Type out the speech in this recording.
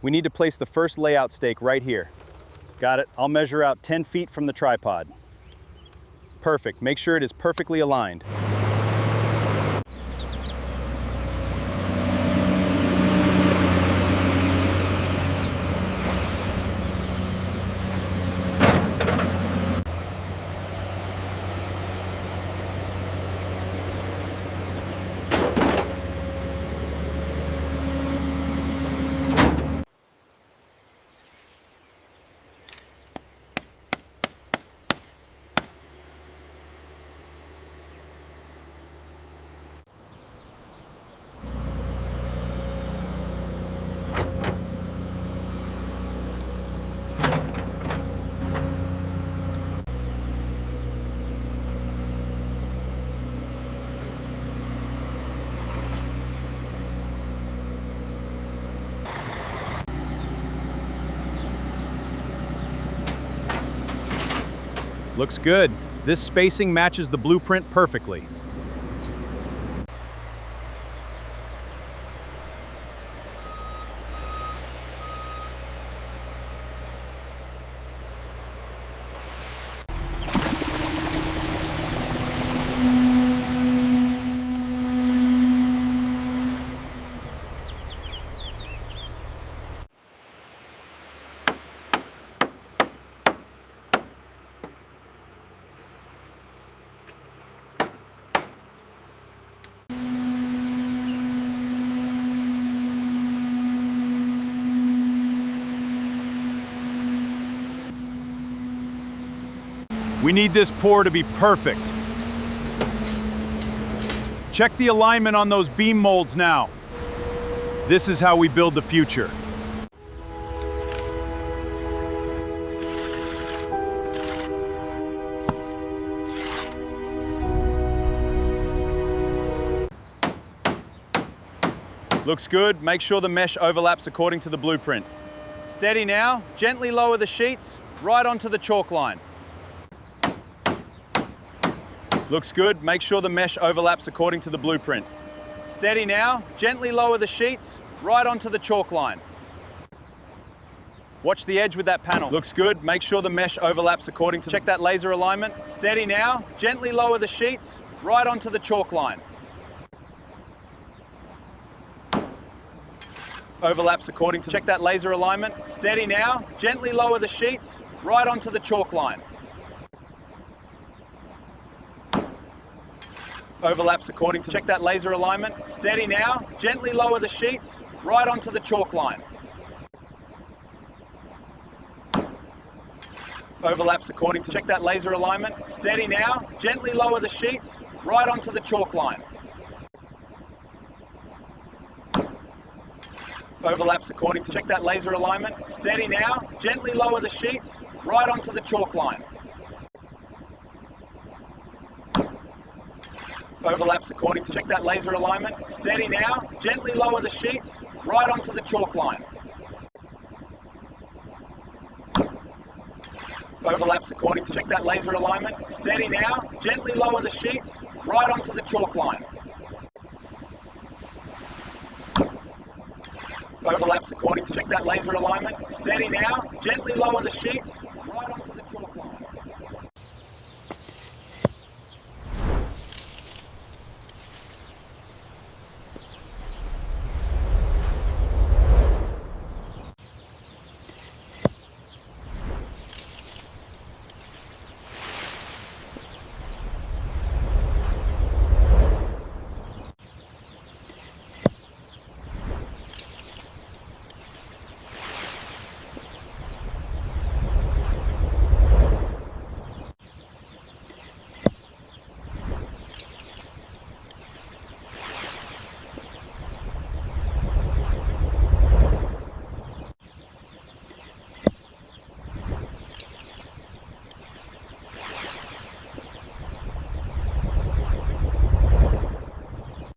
We need to place the first layout stake right here. Got it. I'll measure out 10 feet from the tripod. Perfect. Make sure it is perfectly aligned. Looks good. This spacing matches the blueprint perfectly. We need this pour to be perfect. Check the alignment on those beam molds now. This is how we build the future. Looks good. Make sure the mesh overlaps according to the blueprint. Steady now. Gently lower the sheets right onto the chalk line. Looks good. Make sure the mesh overlaps according to the blueprint. Steady now. Gently lower the sheets right onto the chalk line. Watch the edge with that panel. Looks good. Make sure the mesh overlaps according to... Check that laser alignment. Steady now. Gently lower the sheets right onto the chalk line. Overlaps according to... Check that laser alignment. Steady now. Gently lower the sheets right onto the chalk line. Overlaps according to... Check that laser alignment. Steady now. Gently lower the sheets right onto the chalk line. Overlaps according to... Check that laser alignment. Steady now. Gently lower the sheets right onto the chalk line. Overlaps according to... Check that laser alignment. Steady now. Gently lower the sheets right onto the chalk line. Overlaps according to... Check that laser alignment. Steady now. Gently lower the sheets right onto the chalk line. Overlaps according to... Check that laser alignment. Steady now. Gently lower the sheets right onto the chalk line. Overlaps according to... Check that laser alignment. Steady now. Gently lower the sheets